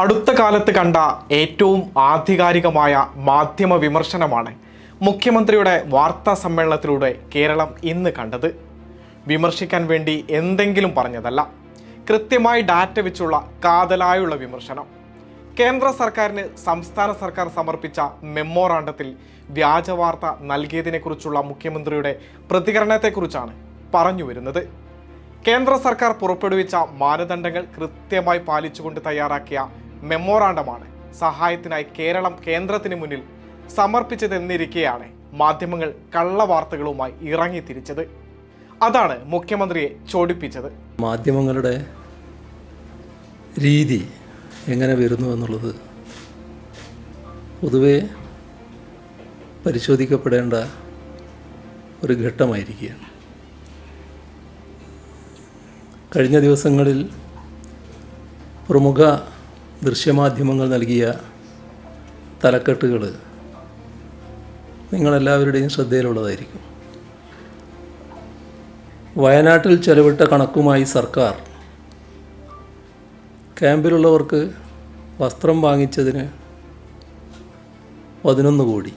അടുത്ത കാലത്ത് കണ്ട ഏറ്റവും ആധികാരികമായ മാധ്യമ വിമർശനമാണ് മുഖ്യമന്ത്രിയുടെ വാർത്താ സമ്മേളനത്തിലൂടെ കേരളം ഇന്ന് കണ്ടത്. വിമർശിക്കാൻ വേണ്ടി എന്തെങ്കിലും പറഞ്ഞതല്ല, കൃത്യമായി ഡാറ്റ വെച്ചുള്ള കാതലായുള്ള വിമർശനം. കേന്ദ്ര സർക്കാരിന് സംസ്ഥാന സർക്കാർ സമർപ്പിച്ച മെമ്മോറാണ്ടത്തിൽ വ്യാജവാർത്ത നൽകിയതിനെക്കുറിച്ചുള്ള മുഖ്യമന്ത്രിയുടെ പ്രതികരണത്തെക്കുറിച്ചാണ് പറഞ്ഞു വരുന്നത്. കേന്ദ്ര സർക്കാർ പുറപ്പെടുവിച്ച മാനദണ്ഡങ്ങൾ കൃത്യമായി പാലിച്ചുകൊണ്ട് തയ്യാറാക്കിയ മെമ്മോറാണ്ടമാണ് സഹായത്തിനായി കേരളം കേന്ദ്രത്തിന് മുന്നിൽ സമർപ്പിച്ചതെന്നിരിക്കെയാണ് മാധ്യമങ്ങൾ കള്ളവാർത്തകളുമായി ഇറങ്ങിത്തിരിച്ചത്. അതാണ് മുഖ്യമന്ത്രിയെ ചോടിപ്പിച്ചത്. മാധ്യമങ്ങളുടെ രീതി എങ്ങനെ വരുന്നു എന്നുള്ളത് പൊതുവെ പരിശോധിക്കപ്പെടേണ്ട ഒരു ഘട്ടമായിരിക്കുകയാണ്. കഴിഞ്ഞ ദിവസങ്ങളിൽ പ്രമുഖ ദൃശ്യമാധ്യമങ്ങൾ നൽകിയ തലക്കെട്ടുകൾ നിങ്ങളെല്ലാവരുടെയും ശ്രദ്ധയിലുള്ളതായിരിക്കും. വയനാട്ടിൽ ചെലവിട്ട കണക്കുമായി സർക്കാർ ക്യാമ്പിലുള്ളവർക്ക് വസ്ത്രം വാങ്ങിച്ചതിന് 11 കോടി,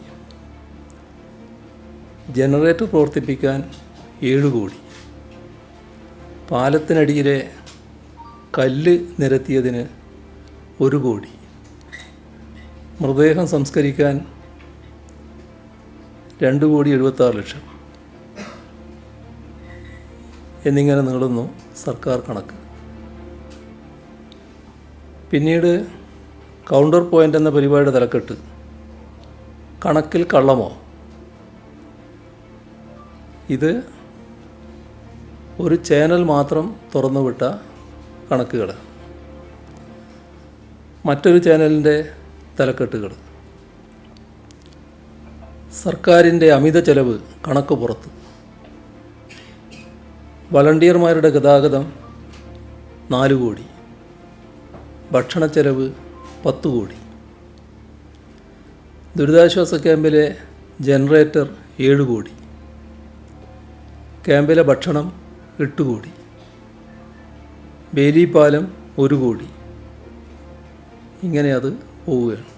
ജനറേറ്റർ പ്രവർത്തിപ്പിക്കാൻ 7 കോടി, പാലത്തിനടിയിലെ കല്ല് നിരത്തിയതിന് 1 കോടി, മൃതദേഹം സംസ്കരിക്കാൻ 2,76,00,000 എന്നിങ്ങനെ നീളുന്നു സർക്കാർ കണക്ക്. പിന്നീട് കൗണ്ടർ പോയിൻ്റ് എന്ന പരിപാടിയുടെ തലക്കെട്ട് കണക്കിൽ കള്ളമോ? ഇത് ഒരു ചാനൽ മാത്രം തുറന്നുവിട്ട കണക്കുകൾ, മറ്റൊരു ചാനലിൻ്റെ തലക്കെട്ടുകൾ, സർക്കാരിൻ്റെ അമിത ചെലവ് കണക്ക് പുറത്ത്, വളണ്ടിയർമാരുടെ ഗതാഗതം 4 കോടി, ഭക്ഷണച്ചെലവ് 10 കോടി, ദുരിതാശ്വാസ ക്യാമ്പിലെ ജനറേറ്റർ 7 കോടി, ക്യാമ്പിലെ ഭക്ഷണം 8 കോടി, ബേലിപ്പാലം 1 കോടി. ഇങ്ങനെ അത് പോവുകയാണ്.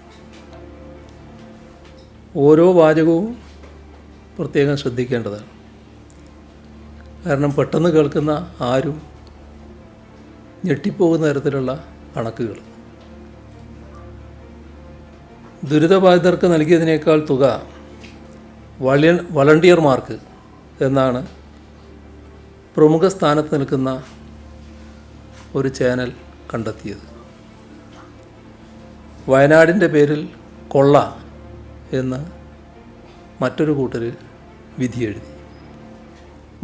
ഓരോ വാചകവും പ്രത്യേകം ശ്രദ്ധിക്കേണ്ടതാണ്. കാരണം പെട്ടെന്ന് കേൾക്കുന്ന ആരും ഞെട്ടിപ്പോകുന്ന തരത്തിലുള്ള കണക്കുകൾ. ദുരിതബാധിതർക്ക് നൽകിയതിനേക്കാൾ തുക വളണ്ടിയർമാർക്ക് എന്നാണ് പ്രമുഖ സ്ഥാനത്ത് നിൽക്കുന്ന ഒരു ചാനൽ കണ്ടെത്തിയത്. വയനാടിൻ്റെ പേരിൽ കൊള്ള എന്ന് മറ്റൊരു കൂട്ടർ വിധി എഴുതി.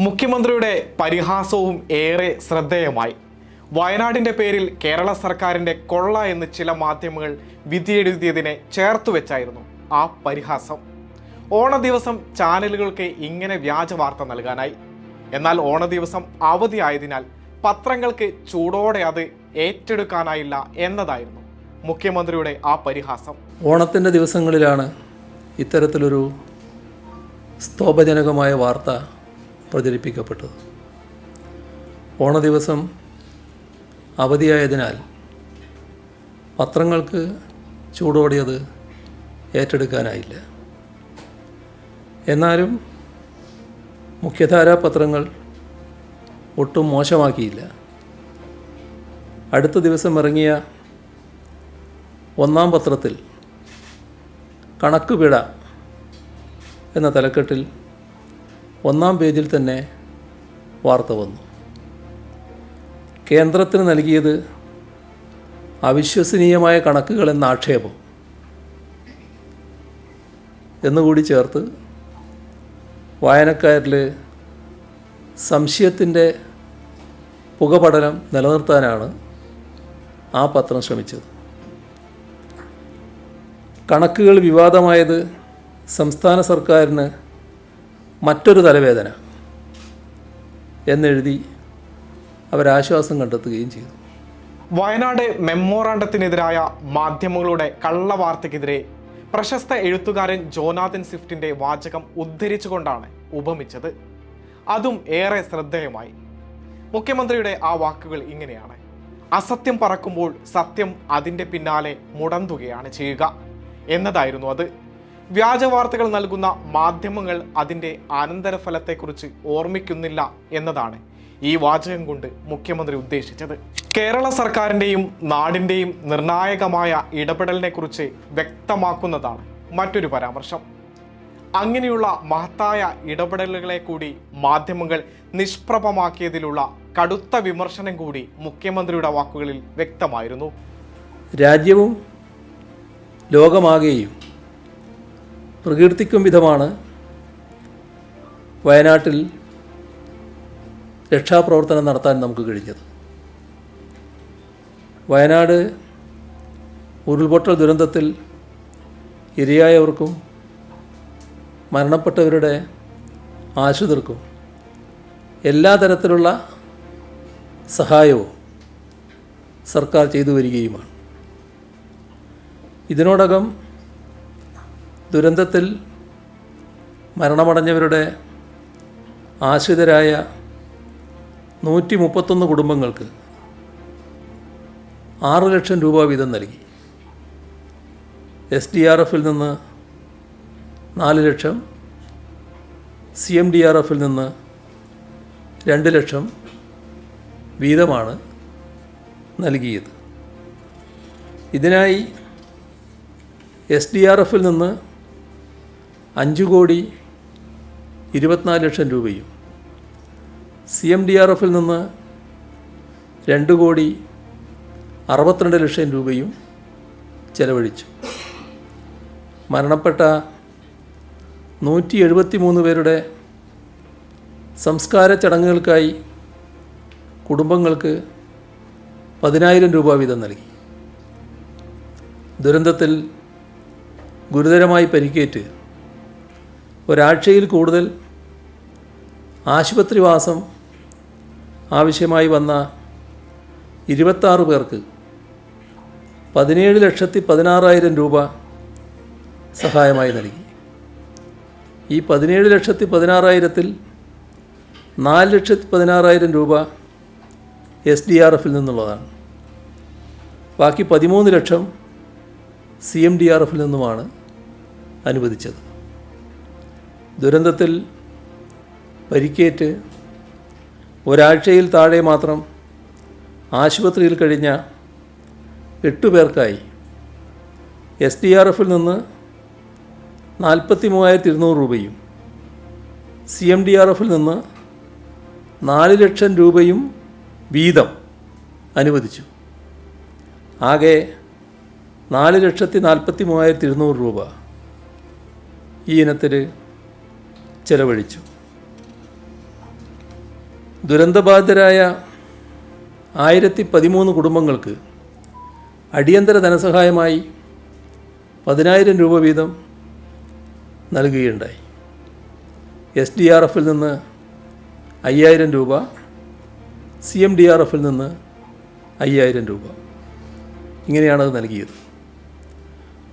മുഖ്യമന്ത്രിയുടെ പരിഹാസവും ഏറെ ശ്രദ്ധേയമായി. വയനാടിൻ്റെ പേരിൽ കേരള സർക്കാരിൻ്റെ കൊള്ള എന്ന് ചില മാധ്യമങ്ങൾ വിധിയെഴുതിയതിനെ ചേർത്തു വെച്ചായിരുന്നു ആ പരിഹാസം. ഓണ ദിവസം ചാനലുകൾക്ക് ഇങ്ങനെ വ്യാജ വാർത്ത നൽകാനായി. എന്നാൽ ഓണ ദിവസം അവധിയായതിനാൽ പത്രങ്ങൾക്ക് ചൂടോടെ അത് ഏറ്റെടുക്കാനായില്ല എന്നതായിരുന്നു മുഖ്യമന്ത്രിയുടെ ആ പരിഹാസം. ഓണത്തിൻ്റെ ദിവസങ്ങളിലാണ് ഇത്തരത്തിലൊരു സ്തോഭജനകമായ വാർത്ത പ്രചരിപ്പിക്കപ്പെട്ടത്. ഓണ ദിവസം അവധിയായതിനാൽ പത്രങ്ങൾക്ക് ചൂടോടെ അത് ഏറ്റെടുക്കാനായില്ല. എന്നാലും മുഖ്യധാരാ പത്രങ്ങൾ ഒട്ടും മോശമാക്കിയില്ല. അടുത്ത ദിവസം ഇറങ്ങിയ ഒന്നാം പത്രത്തിൽ കണക്ക് പിഴ എന്ന തലക്കെട്ടിൽ 1-ാം പേജിൽ തന്നെ വാർത്ത വന്നു. കേന്ദ്രത്തിന് നൽകിയത് അവിശ്വസനീയമായ കണക്കുകൾ എന്ന ആക്ഷേപം എന്നുകൂടി ചേർത്ത് വായനക്കാരിൽ സംശയത്തിൻ്റെ പുകപടലം നിലനിർത്താനാണ് ആ പത്രം ശ്രമിച്ചത്. കണക്കുകൾ വിവാദമായത് സംസ്ഥാന സർക്കാരിന് മറ്റൊരു തലവേദന എന്നെഴുതി അവരാശ്വാസം കണ്ടെത്തുകയും ചെയ്തു. വയനാട് മെമ്മോറാണ്ടത്തിനെതിരായ മാധ്യമങ്ങളുടെ കള്ളവാർത്തയ്ക്കെതിരെ പ്രശസ്ത എഴുത്തുകാരൻ ജോനാഥൻ സ്വിഫ്റ്റിൻ്റെ വാചകം ഉദ്ധരിച്ചുകൊണ്ടാണ് ഉപമിച്ചത്. അതും ഏറെ ശ്രദ്ധേയമായി. മുഖ്യമന്ത്രിയുടെ ആ വാക്കുകൾ ഇങ്ങനെയാണ്: അസത്യം പറക്കുമ്പോൾ സത്യം അതിൻ്റെ പിന്നാലെ മുടന്തുകയാണ് ചെയ്യുക എന്നതായിരുന്നു അത്. വ്യാജ വാർത്തകൾ നൽകുന്ന മാധ്യമങ്ങൾ അതിൻ്റെ അനന്തരഫലത്തെക്കുറിച്ച് ഓർമ്മിക്കുന്നില്ല എന്നതാണ് ഈ വാചകം കൊണ്ട് മുഖ്യമന്ത്രി ഉദ്ദേശിച്ചത്. കേരള സർക്കാരിൻ്റെയും നാടിൻ്റെയും നിർണായകമായ ഇടപെടലിനെ കുറിച്ച് വ്യക്തമാക്കുന്നതാണ് മറ്റൊരു പരാമർശം. അങ്ങനെയുള്ള മഹത്തായ ഇടപെടലുകളെ കൂടി മാധ്യമങ്ങൾ നിഷ്പ്രഭമാക്കിയതിലുള്ള കടുത്ത വിമർശനം കൂടി മുഖ്യമന്ത്രിയുടെ വാക്കുകളിൽ വ്യക്തമായിരുന്നു. രാജ്യവും ലോകമാകെയും പ്രകീർത്തിക്കും വിധമാണ് വയനാട്ടിൽ രക്ഷാപ്രവർത്തനം നടത്താൻ നമുക്ക് കഴിഞ്ഞത്. വയനാട് ഉരുൾപൊട്ടൽ ദുരന്തത്തിൽ ഇരയായവർക്കും മരണപ്പെട്ടവരുടെ ആശ്രിതർക്കും എല്ലാ തരത്തിലുള്ള സഹായവും സർക്കാർ ചെയ്തു വരികയുമാണ്. ഇതിനോടകം ദുരന്തത്തിൽ മരണമടഞ്ഞവരുടെ ആശ്രിതരായ 131 കുടുംബങ്ങൾക്ക് 6 ലക്ഷം രൂപ വീതം നൽകി. SDRFൽ നിന്ന് 4 ലക്ഷം, CMDRFൽ നിന്ന് 2 ലക്ഷം വീതമാണ് നൽകിയത്. ഇതിനായി SDRFൽ നിന്ന് 5,24 ലക്ഷം രൂപയും CMDRFൽ നിന്ന് 2,62 ലക്ഷം രൂപയും ചെലവഴിച്ചു. മരണപ്പെട്ട 173 പേരുടെ സംസ്കാര ചടങ്ങുകൾക്കായി കുടുംബങ്ങൾക്ക് 10,000 രൂപ വീതം നൽകി. ദുരന്തത്തിൽ ഗുരുതരമായി പരിക്കേറ്റ് ഒരാഴ്ചയിൽ കൂടുതൽ ആശുപത്രിവാസം ആവശ്യമായി വന്ന 26 പേർക്ക് 17,16,000 രൂപ സഹായമായി നൽകി. ഈ 17,16,000-ൽ 4,16,000 രൂപ SDRFൽ നിന്നുള്ളതാണ്. ബാക്കി 13 ലക്ഷം CMDRFൽ നിന്നുമാണ് അനുവദിച്ചത്. ദുരന്തത്തിൽ പരിക്കേറ്റ് ഒരാഴ്ചയിൽ താഴെ മാത്രം ആശുപത്രിയിൽ കഴിഞ്ഞ 8 പേർക്കായി SDRFൽ നിന്ന് 43,200 രൂപയും CMDRFൽ നിന്ന് 4 ലക്ഷം രൂപയും വീതം അനുവദിച്ചു. ആകെ 4,43,200 രൂപ ഈ ഇനത്തിൽ ചെലവഴിച്ചു. ദുരന്തബാധിതരായ 1,013 കുടുംബങ്ങൾക്ക് അടിയന്തര ധനസഹായമായി 10,000 രൂപ വീതം നൽകുകയുണ്ടായി. SDRFൽ നിന്ന് 5,000 രൂപ, CMDRFൽ നിന്ന് 5,000 രൂപ, ഇങ്ങനെയാണത് നൽകിയത്.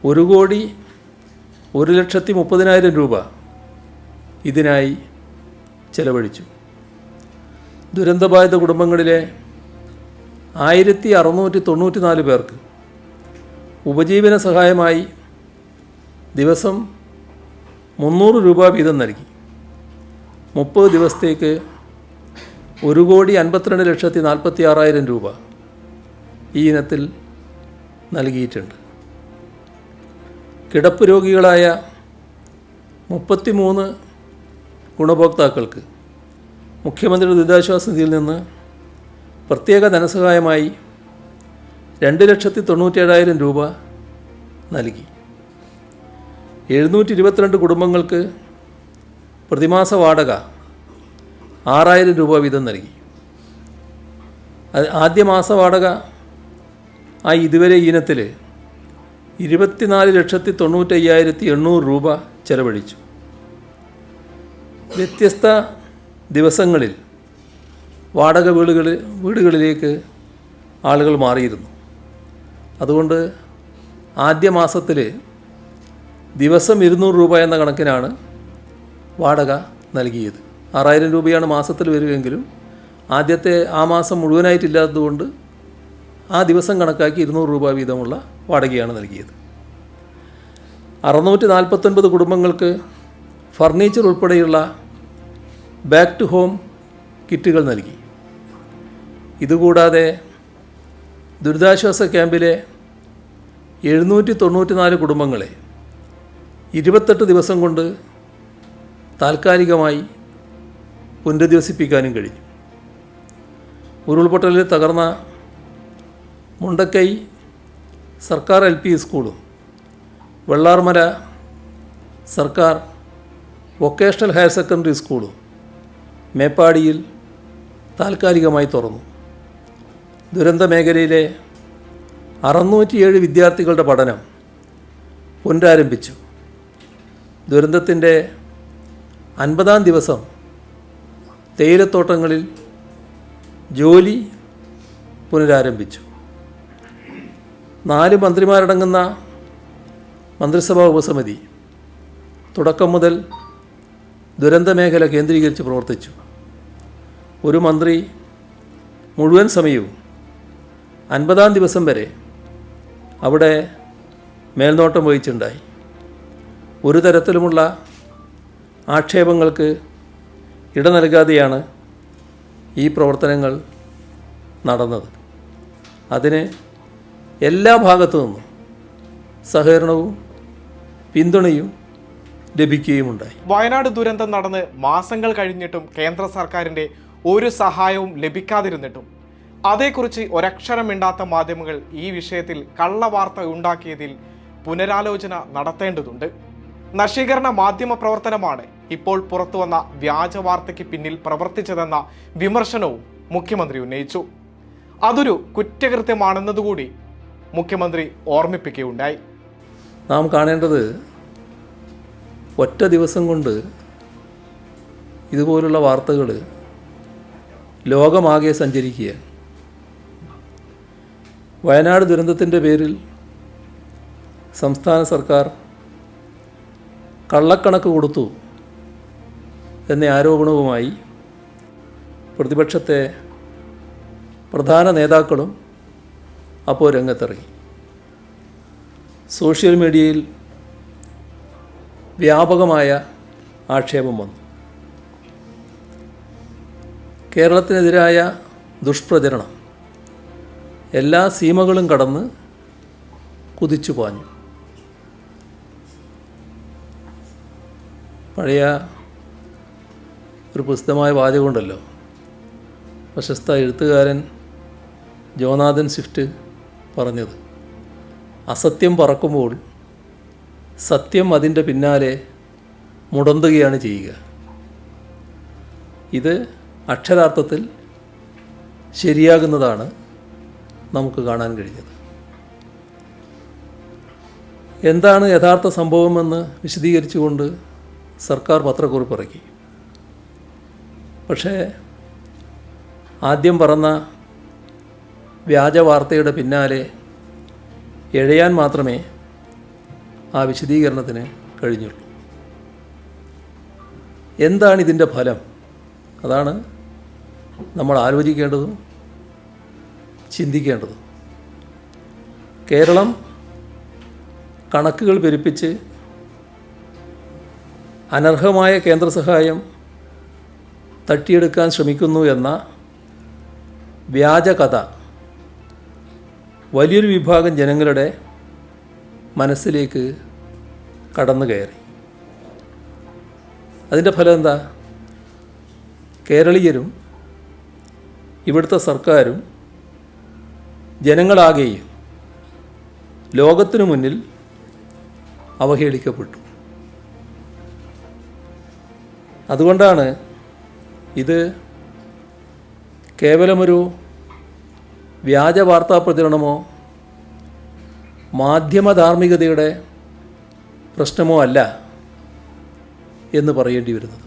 1,01,30,000 രൂപ ഇതിനായി ചെലവഴിച്ചു. ദുരന്തബാധിത കുടുംബങ്ങളിലെ 1,694 പേർക്ക് ഉപജീവന സഹായമായി ദിവസം 300 രൂപ വീതം നൽകി. 30 ദിവസത്തേക്ക് 1,52,46,000 രൂപ ഈ ഇനത്തിൽ നൽകിയിട്ടുണ്ട്. കിടപ്പ് രോഗികളായ 33 ഗുണഭോക്താക്കൾക്ക് മുഖ്യമന്ത്രിയുടെ ദുരിതാശ്വാസ നിധിയിൽ നിന്ന് പ്രത്യേക ധനസഹായമായി 2,97,000 രൂപ നൽകി. 722 കുടുംബങ്ങൾക്ക് പ്രതിമാസ വാടക 6,000 രൂപ വീതം നൽകി. ആദ്യ മാസ വാടക ഇതുവരെ ഇനത്തിൽ 24,95,800 രൂപ ചെലവഴിച്ചു. വ്യത്യസ്ത ദിവസങ്ങളിൽ വാടക വീടുകളിലേക്ക് ആളുകൾ മാറിയിരുന്നു. അതുകൊണ്ട് ആദ്യ മാസത്തിൽ ദിവസം 200 രൂപ എന്ന കണക്കിനാണ് വാടക നൽകിയത്. 6,000 രൂപയാണ് മാസത്തിൽ വരികയെങ്കിലും ആദ്യത്തെ ആ മാസം മുഴുവനായിട്ടില്ലാത്തതുകൊണ്ട് ആ ദിവസം കണക്കാക്കി 200 രൂപ വീതമുള്ള വാടകയാണ് നൽകിയത്. 649 കുടുംബങ്ങൾക്ക് ഫർണിച്ചർ ഉൾപ്പെടെയുള്ള ബാക്ക് ടു ഹോം കിറ്റുകൾ നൽകി. ഇതുകൂടാതെ ദുരിതാശ്വാസ ക്യാമ്പിലെ 794 കുടുംബങ്ങളെ 28 ദിവസം കൊണ്ട് താൽക്കാലികമായി പുനരധിവസിപ്പിക്കാനും കഴിഞ്ഞു. ഉരുൾപൊട്ടലിൽ തകർന്ന മുണ്ടക്കൈ സർക്കാർ LP സ്കൂളും വെള്ളാർമല സർക്കാർ വൊക്കേഷണൽ ഹയർ സെക്കൻഡറി സ്കൂളും മേപ്പാടിയിൽ താൽക്കാലികമായി തുറന്നു. ദുരന്ത മേഖലയിലെ 607 വിദ്യാർത്ഥികളുടെ പഠനം പുനരാരംഭിച്ചു. ദുരന്തത്തിൻ്റെ 50-ാം ദിവസം തേയിലത്തോട്ടങ്ങളിൽ ജോലി പുനരാരംഭിച്ചു. 4 മന്ത്രിമാരടങ്ങുന്ന മന്ത്രിസഭാ ഉപസമിതി തുടക്കം മുതൽ ദുരന്തമേഖല കേന്ദ്രീകരിച്ച് പ്രവർത്തിച്ചു. ഒരു മന്ത്രി മുഴുവൻ സമയവും 50-ാം ദിവസം വരെ അവിടെ മേൽനോട്ടം വഹിച്ചുണ്ടായി. ഒരു തരത്തിലുമുള്ള ആക്ഷേപങ്ങൾക്ക് ഇട നൽകാതെയാണ് ഈ പ്രവർത്തനങ്ങൾ നടന്നത്. അതിന് എല്ലാ ഭാഗത്തു നിന്നും സഹകരണവും പിന്തുണയും ലഭിക്കുകയുമുണ്ടായി. വയനാട് ദുരന്തം നടന്ന് മാസങ്ങൾ കഴിഞ്ഞിട്ടും കേന്ദ്ര സർക്കാരിൻ്റെ ഒരു സഹായവും ലഭിക്കാതിരുന്നിട്ടും അതേക്കുറിച്ച് ഒരക്ഷരം മിണ്ടാത്ത മാധ്യമങ്ങൾ ഈ വിഷയത്തിൽ കള്ളവാർത്ത ഉണ്ടാക്കിയതിൽ പുനരാലോചന നടത്തേണ്ടതുണ്ട്. നശീകരണ മാധ്യമ പ്രവർത്തനമാണ് ഇപ്പോൾ പുറത്തുവന്ന വ്യാജ വാർത്തയ്ക്ക് പിന്നിൽ പ്രവർത്തിച്ചതെന്ന വിമർശനവും മുഖ്യമന്ത്രി ഉന്നയിച്ചു. അതൊരു കുറ്റകൃത്യമാണെന്നതുകൂടി മുഖ്യമന്ത്രി ഓർമ്മിപ്പിക്കുകയുണ്ടായി. നാം കാണേണ്ടത് ഒറ്റ ദിവസം കൊണ്ട് ഇതുപോലുള്ള വാർത്തകൾ ലോകമാകെ സഞ്ചരിക്കുകയാണ്. വയനാട് ദുരന്തത്തിൻ്റെ പേരിൽ സംസ്ഥാന സർക്കാർ കള്ളക്കണക്ക് കൊടുത്തു എന്ന ആരോപണവുമായി പ്രതിപക്ഷത്തെ പ്രധാന നേതാക്കളും അപ്പോൾ രംഗത്തിറങ്ങി. സോഷ്യൽ മീഡിയയിൽ വ്യാപകമായ ആക്ഷേപം വന്നു. കേരളത്തിനെതിരായ ദുഷ്പ്രചരണം എല്ലാ സീമകളും കടന്ന് കുതിച്ചു പാഞ്ഞു. പഴയ ഒരു പ്രസിദ്ധമായ വാചകമുണ്ടല്ലോ, പ്രശസ്ത എഴുത്തുകാരൻ ജോനാഥൻ സ്വിഫ്റ്റ് പറഞ്ഞത്, അസത്യം പറക്കുമ്പോൾ സത്യം അതിൻ്റെ പിന്നാലെ മുടന്തുകയാണ് ചെയ്യുക. ഇത് അക്ഷരാർത്ഥത്തിൽ ശരിയാകുന്നതാണ് നമുക്ക് കാണാൻ കഴിഞ്ഞത്. എന്താണ് യഥാർത്ഥ സംഭവമെന്ന് വിശദീകരിച്ചുകൊണ്ട് സർക്കാർ പത്രക്കുറിപ്പ് ഇറക്കി. പക്ഷേ ആദ്യം പറഞ്ഞ വ്യാജ വാർത്തയുടെ പിന്നാലെ എഴയാൻ മാത്രമേ ആ വിശദീകരണത്തിന് കഴിഞ്ഞുള്ളൂ. എന്താണ് ഇതിൻ്റെ ഫലം? അതാണ് നമ്മൾ ആലോചിക്കേണ്ടതും ചിന്തിക്കേണ്ടതും. കേരളം കണക്കുകൾ പെരുപ്പിച്ച് അനർഹമായ കേന്ദ്ര സഹായം തട്ടിയെടുക്കാൻ ശ്രമിക്കുന്നു എന്ന വ്യാജ കഥ വലിയൊരു വിഭാഗം ജനങ്ങളുടെ മനസ്സിലേക്ക് കടന്നു കയറി. അതിൻ്റെ ഫലം എന്താ? കേരളീയരും ഇവിടുത്തെ സർക്കാരും ജനങ്ങളാകെയും ലോകത്തിനു മുന്നിൽ അവഹേളിക്കപ്പെട്ടു. അതുകൊണ്ടാണ് ഇത് കേവലമൊരു വ്യാജ വാർത്താ പ്രചരണമോ മാധ്യമധാർമ്മികതയുടെ പ്രശ്നമോ അല്ല എന്ന് പറയേണ്ടി വരുന്നത്.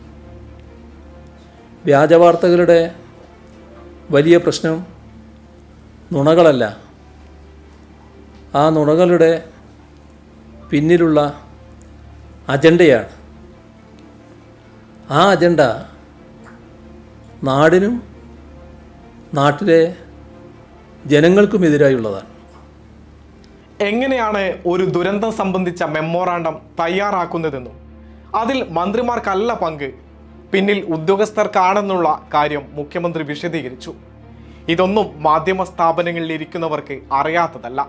വ്യാജവാർത്തകളുടെ വലിയ പ്രശ്നം നുണകളല്ല, ആ നുണകളുടെ പിന്നിലുള്ള അജണ്ടയാണ്. ആ അജണ്ട നാടിനും നാട്ടിലെ ജനങ്ങൾക്കുമെതിരായുള്ളതാണ്. എങ്ങനെയാണ് ഒരു ദുരന്തം സംബന്ധിച്ച മെമ്മോറാണ്ടം തയ്യാറാക്കുന്നതെന്നും അതിൽ മന്ത്രിമാർക്കല്ല പങ്ക്, പിന്നിൽ ഉദ്യോഗസ്ഥർക്കാണെന്നുള്ള കാര്യം മുഖ്യമന്ത്രി വിശദീകരിച്ചു. ഇതൊന്നും മാധ്യമ സ്ഥാപനങ്ങളിൽ ഇരിക്കുന്നവർക്ക് അറിയാത്തതല്ല.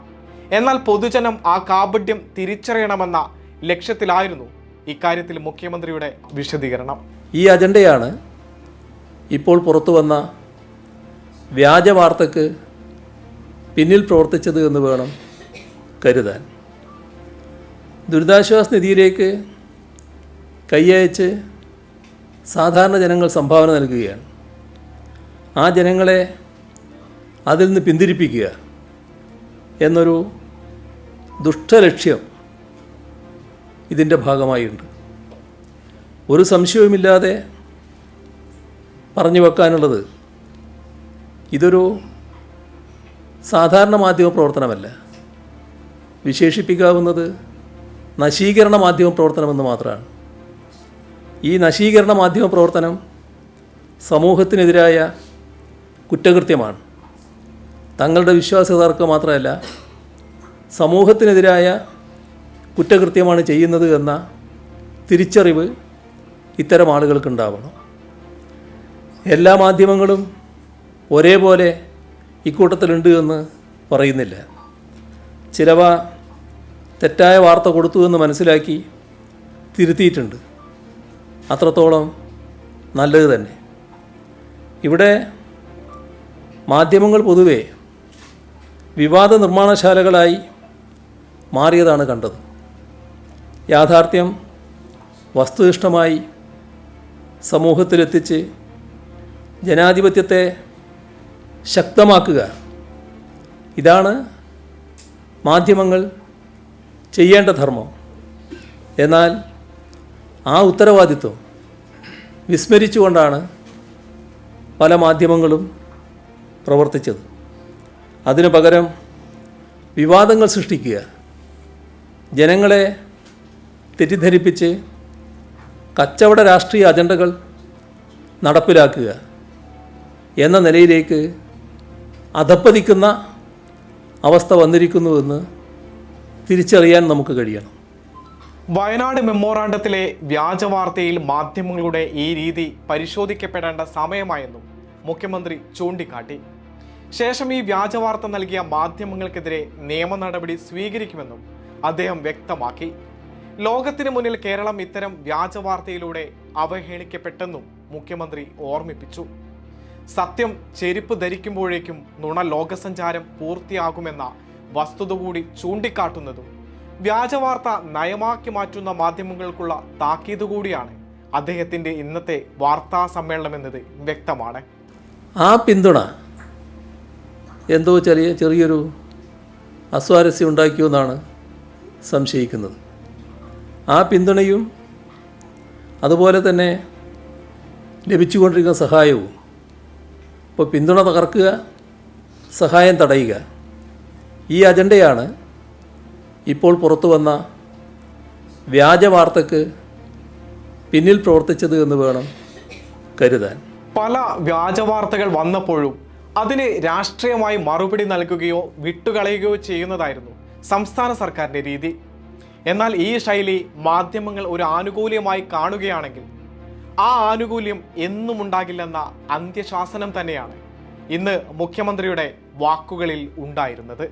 എന്നാൽ പൊതുജനം ആ കാപട്യം തിരിച്ചറിയണമെന്ന ലക്ഷ്യത്തിലായിരുന്നു ഇക്കാര്യത്തിൽ മുഖ്യമന്ത്രിയുടെ വിശദീകരണം. ഈ അജണ്ടയാണ് ഇപ്പോൾ പുറത്തു വന്ന വ്യാജ വാർത്തക്ക് പിന്നിൽ പ്രവർത്തിച്ചത് എന്ന് വേണം കരുതാൻ. ദുരിതാശ്വാസ നിധിയിലേക്ക് കൈയയച്ച് സാധാരണ ജനങ്ങൾ സംഭാവന നൽകുകയാണ്. ആ ജനങ്ങളെ അതിൽ നിന്ന് പിന്തിരിപ്പിക്കുക എന്നൊരു ദുഷ്ടലക്ഷ്യം ഇതിൻ്റെ ഭാഗമായിട്ടുണ്ട്. ഒരു സംശയവുമില്ലാതെ പറഞ്ഞു വെക്കാനുള്ളത്, ഇതൊരു സാധാരണ മാധ്യമ പ്രവർത്തനമല്ല, വിശേഷിപ്പിക്കാവുന്നത് നശീകരണ മാധ്യമ പ്രവർത്തനമെന്ന് മാത്രമാണ്. ഈ നശീകരണ മാധ്യമ പ്രവർത്തനം സമൂഹത്തിനെതിരായ കുറ്റകൃത്യമാണ്. തങ്ങളുടെ വിശ്വാസക്കാർക്ക് മാത്രമല്ല, സമൂഹത്തിനെതിരായ കുറ്റകൃത്യമാണ് ചെയ്യുന്നത് എന്ന തിരിച്ചറിവ് ഇത്തരം ആളുകൾക്കുണ്ടാവണം. എല്ലാ മാധ്യമങ്ങളും ഒരേപോലെ ഇക്കൂട്ടത്തിലുണ്ട് എന്ന് പറയുന്നില്ല. ചിലവ തെറ്റായ വാർത്ത കൊടുത്തു എന്ന് മനസ്സിലാക്കി തിരുത്തിയിട്ടുണ്ട്. അത്രത്തോളം നല്ലത് തന്നെ. ഇവിടെ മാധ്യമങ്ങൾ പൊതുവെ വിവാദ നിർമ്മാണശാലകളായി മാറിയതാണ് കണ്ടത്. യാഥാർത്ഥ്യം വസ്തുനിഷ്ഠമായി സമൂഹത്തിലെത്തിച്ച് ജനാധിപത്യത്തെ ശക്തമാക്കുക, ഇതാണ് മാധ്യമങ്ങൾ ചെയ്യേണ്ട ധർമ്മം. എന്നാൽ ആ ഉത്തരവാദിത്വം വിസ്മരിച്ചുകൊണ്ടാണ് പല മാധ്യമങ്ങളും പ്രവർത്തിച്ചത്. അതിനു പകരം വിവാദങ്ങൾ സൃഷ്ടിക്കുക, ജനങ്ങളെ തെറ്റിദ്ധരിപ്പിച്ച് കച്ചവട രാഷ്ട്രീയ അജണ്ടകൾ നടപ്പിലാക്കുക എന്ന നിലയിലേക്ക് അധപ്പതിക്കുന്ന അവസ്ഥ വന്നിരിക്കുന്നുവെന്ന് തിരിച്ചറിയാൻ നമുക്ക് കഴിയണം. വയനാട് മെമ്മോറാണ്ടത്തിലെ വ്യാജവാർത്തയിൽ മാധ്യമങ്ങളുടെ ഈ രീതി പരിശോധിക്കപ്പെടേണ്ട സമയമായെന്നും മുഖ്യമന്ത്രി ചൂണ്ടിക്കാട്ടി. ശേഷം ഈ വ്യാജവാർത്ത നൽകിയ മാധ്യമങ്ങൾക്കെതിരെ നിയമ നടപടി സ്വീകരിക്കുമെന്നും അദ്ദേഹം വ്യക്തമാക്കി. ലോകത്തിന് മുന്നിൽ കേരളം ഇത്തരം വ്യാജവാർത്തയിലൂടെ അവഹേളിക്കപ്പെട്ടെന്നും മുഖ്യമന്ത്രി ഓർമ്മിപ്പിച്ചു. സത്യം ചെരുപ്പ് ധരിക്കുമ്പോഴേക്കും നുണ ലോകസഞ്ചാരം പൂർത്തിയാകുമെന്ന വസ്തുത കൂടി ചൂണ്ടിക്കാട്ടുന്നതും വ്യാജവാർത്ത നയമാക്കി മാറ്റുന്ന മാധ്യമങ്ങൾക്കുള്ള താക്കീത് കൂടിയാണ് അദ്ദേഹത്തിൻ്റെ ഇന്നത്തെ വാർത്താ സമ്മേളനം എന്നത് വ്യക്തമാണ്. ആ പിന്തുണ എന്തോ ചെറിയൊരു അസ്വാരസ്യം ഉണ്ടാക്കിയെന്നാണ് സംശയിക്കുന്നത്. ആ പിന്തുണയും അതുപോലെ തന്നെ ലഭിച്ചുകൊണ്ടിരിക്കുന്ന സഹായവും, ഇപ്പോൾ പിന്തുണ തകർക്കുക, സഹായം തടയുക, ഈ അജണ്ടയാണ് ഇപ്പോൾ പുറത്തു വന്ന വ്യാജ വാർത്തക്ക് പിന്നിൽ പ്രവർത്തിച്ചത് എന്ന് വേണം കരുതാൻ. പല വ്യാജവാർത്തകൾ വന്നപ്പോഴും അതിന് രാഷ്ട്രീയമായി മറുപടി നൽകുകയോ വിട്ടുകളയുകയോ ചെയ്യുന്നതായിരുന്നു സംസ്ഥാന സർക്കാരിൻ്റെ രീതി. എന്നാൽ ഈ ശൈലി മാധ്യമങ്ങൾ ഒരു ആനുകൂല്യമായി കാണുകയാണെങ്കിൽ ആ ആനുകൂല്യം എന്നും ഉണ്ടാകില്ലെന്ന അന്ത്യശാസനം തന്നെയാണ് ഇന്ന് മുഖ്യമന്ത്രിയുടെ വാക്കുകളിൽ ഉണ്ടായിരുന്നത്.